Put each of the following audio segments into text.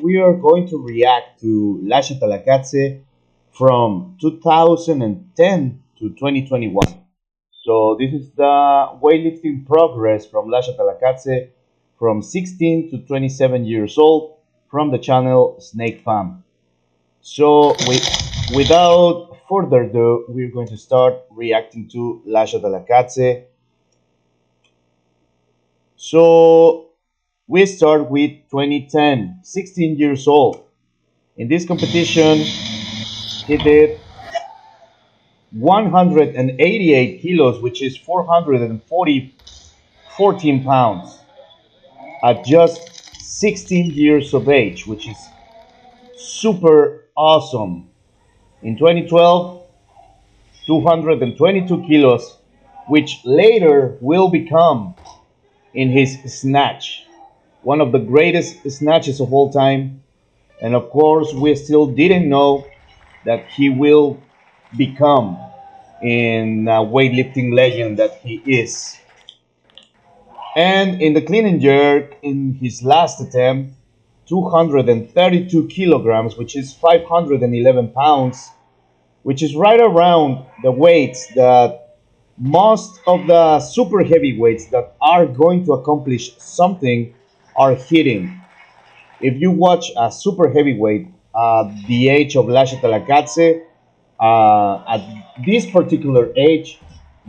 We are going to react to Lasha Talakhadze from 2010 to 2021. So this is the weightlifting progress from Lasha Talakhadze from 16 to 27 years old from the channel Snake Fam. So without further ado, we're going to start reacting to Lasha Talakhadze. So we start with 2010, 16 years old. In this competition, he did 188 kilos, which is 14 pounds, at just 16 years of age, which is super awesome. In 2012, 222 kilos, which later will become in his snatch, one of the greatest snatches of all time. And of course, we still didn't know that he will become in weightlifting legend that he is. And in the clean and jerk, in his last attempt, 232 kilograms, which is 511 pounds, which is right around the weights that most of the super heavyweights that are going to accomplish something are hitting. If you watch a super heavyweight at the age of Lasha Talakhadze, at this particular age,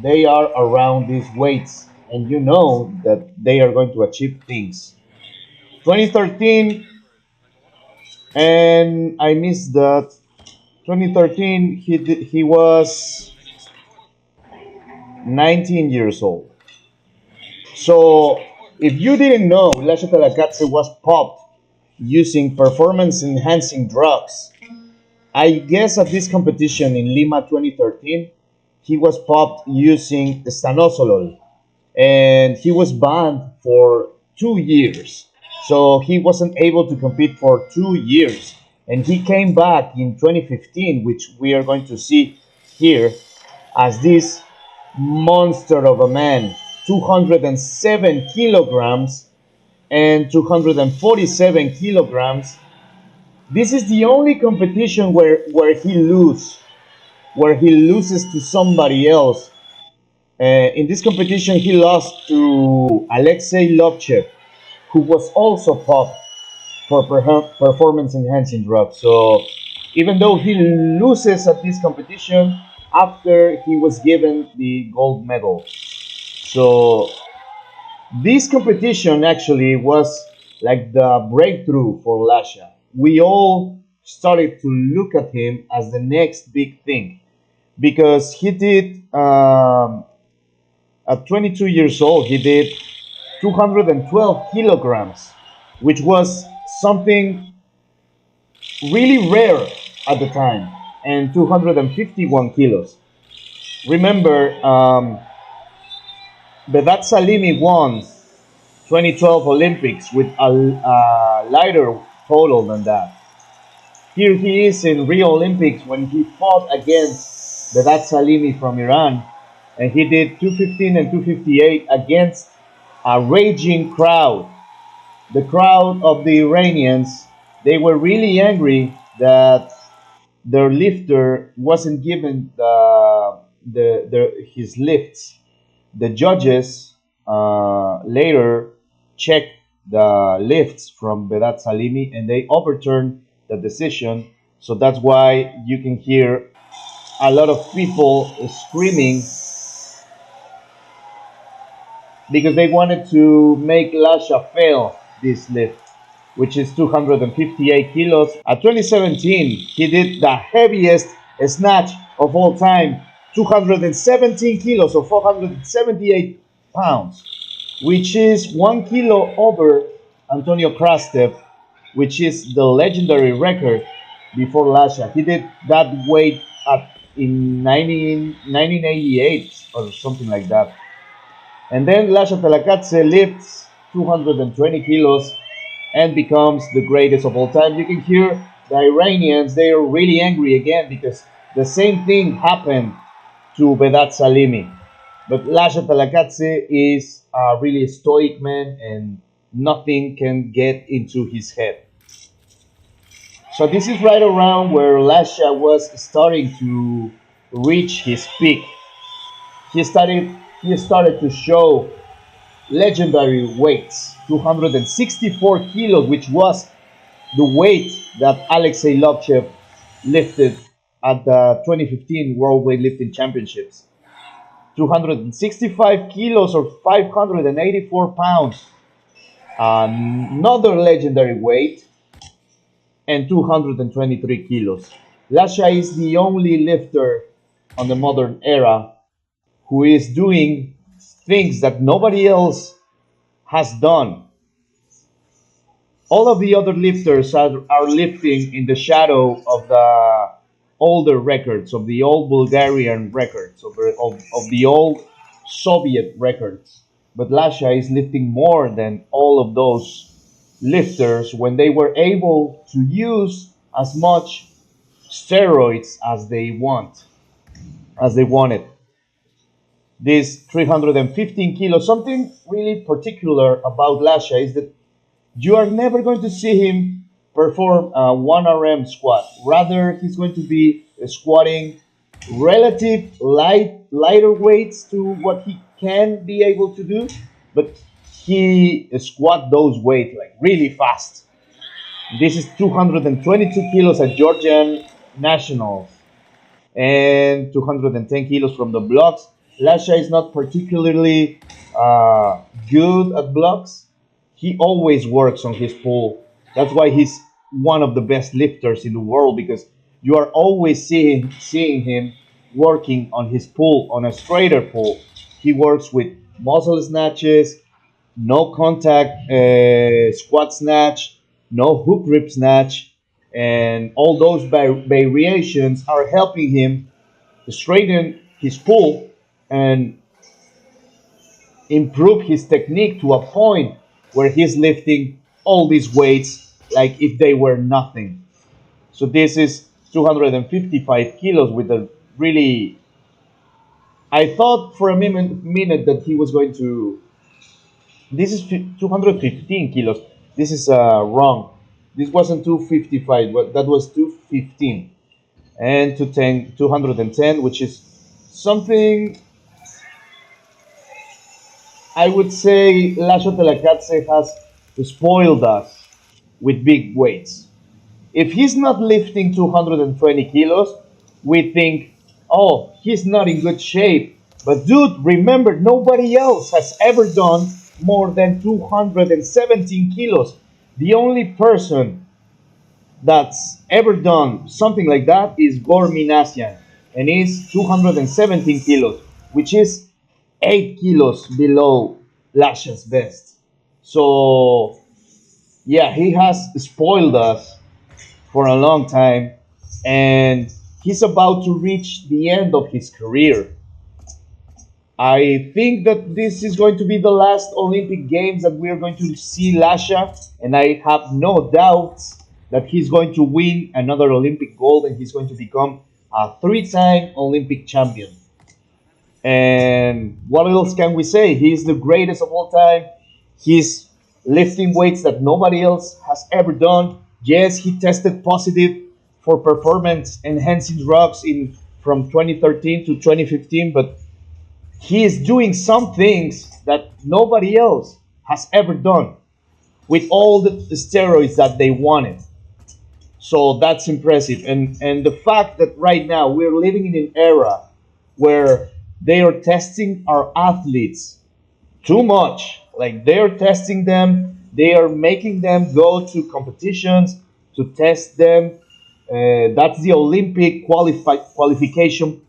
they are around these weights, and you know that they are going to achieve things. 2013, and I missed that. 2013, he was 19 years old. So if you didn't know, Lasha Talakhadze was popped using performance enhancing drugs. I guess at this competition in Lima 2013, he was popped using stanozolol, and he was banned for 2 years. So he wasn't able to compete for 2 years. And he came back in 2015, which we are going to see here, as this monster of a man, 207 kilograms and 247 kilograms. This is the only competition where he loses to somebody else. In this competition, he lost to Alexei Lovchev, who was also popped for performance enhancing drugs. So even though he loses at this competition, after he was given the gold medal. So this competition actually was like the breakthrough for Lasha. We all started to look at him as the next big thing because he did, at 22 years old, he did 212 kilograms, which was something really rare at the time, and 251 kilos. Remember, Vedat Salimi won 2012 Olympics with a lighter total than that. Here he is in Rio Olympics when he fought against Vedat Salimi from Iran, and he did 215 and 258 against a raging crowd. The crowd of the Iranians, they were really angry that their lifter wasn't given his lifts. The judges later checked the lifts from Vedat Salimi and they overturned the decision. So that's why you can hear a lot of people screaming because they wanted to make Lasha fail this lift, which is 258 kilos. At 2017, he did the heaviest snatch of all time, 217 kilos or 478 pounds, which is 1 kilo over Antonio Krastev, which is the legendary record before Lasha. He did that weight in 1988 or something like that. And then Lasha Talakhadze lifts 220 kilos and becomes the greatest of all time. You can hear the Iranians, they are really angry again because the same thing happened to Vedat Salimi. But Lasha Talakhadze is a really stoic man and nothing can get into his head. So this is right around where Lasha was starting to reach his peak. He started he started to show legendary weights, 264 kilos, which was the weight that Alexei Lobchev lifted at the 2015 World Weightlifting Championships. 265 kilos or 584 pounds, another legendary weight, and 223 kilos. Lasha is the only lifter on the modern era who is doing things that nobody else has done. All of the other lifters are lifting in the shadow of the older records, of the old Bulgarian records, of the old Soviet records. But Lasha is lifting more than all of those lifters when they were able to use as much steroids as they wanted. This 315 kilos, something really particular about Lasha is that you are never going to see him perform a 1RM squat. Rather, he's going to be squatting lighter weights to what he can be able to do, but he squat those weights like really fast. This is 222 kilos at Georgian Nationals and 210 kilos from the blocks. Lasha is not particularly good at blocks. He always works on his pull. That's why he's one of the best lifters in the world, because you are always seeing him working on his pull, on a straighter pull. He works with muscle snatches, no contact squat snatch, no hook grip snatch, and all those variations are helping him straighten his pull and improve his technique to a point where he's lifting all these weights like if they were nothing. So this is 255 kilos with a really. I thought for a minute that he was going to. This is 215 kilos. This is wrong. This wasn't 255, but that was 215 and 210, which is something I would say Lasha Talakhadze has spoiled us with big weights. If he's not lifting 220 kilos, we think, oh, he's not in good shape. But dude, remember, nobody else has ever done more than 217 kilos. The only person that's ever done something like that is Gor Minasian, and he's 217 kilos, which is 8 kilos below Lasha's best. So, yeah, he has spoiled us for a long time, and he's about to reach the end of his career. I think that this is going to be the last Olympic Games that we are going to see Lasha, and I have no doubts that he's going to win another Olympic gold and he's going to become a three-time Olympic champion. And what else can we say? He's the greatest of all time. He's lifting weights that nobody else has ever done. Yes, he tested positive for performance enhancing drugs in from 2013 to 2015, but he is doing some things that nobody else has ever done with all the steroids that they wanted. So that's impressive. And the fact that right now we're living in an era where they are testing our athletes too much. Like they're testing them, they are making them go to competitions to test them. That's the Olympic qualification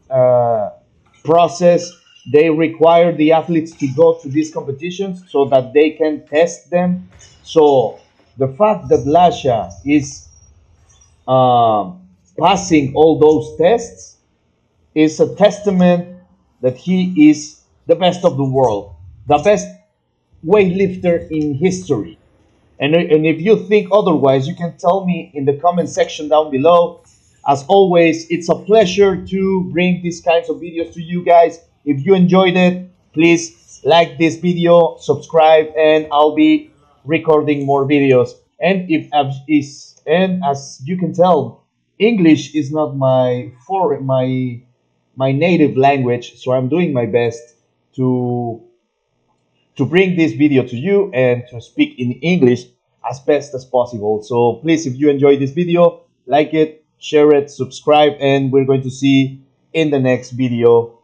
process. They require the athletes to go to these competitions so that they can test them. So the fact that Lasha is passing all those tests is a testament that he is the best of the world, the best weightlifter in history. And if you think otherwise, you can tell me in the comment section down below. As always, it's a pleasure to bring these kinds of videos to you guys. If you enjoyed it, please like this video, subscribe, and I'll be recording more videos. And if And as you can tell, English is not my native language, so I'm doing my best to to bring this video to you and to speak in English as best as possible. So please, if you enjoyed this video, like it, share it, subscribe, and we're going to see in the next video.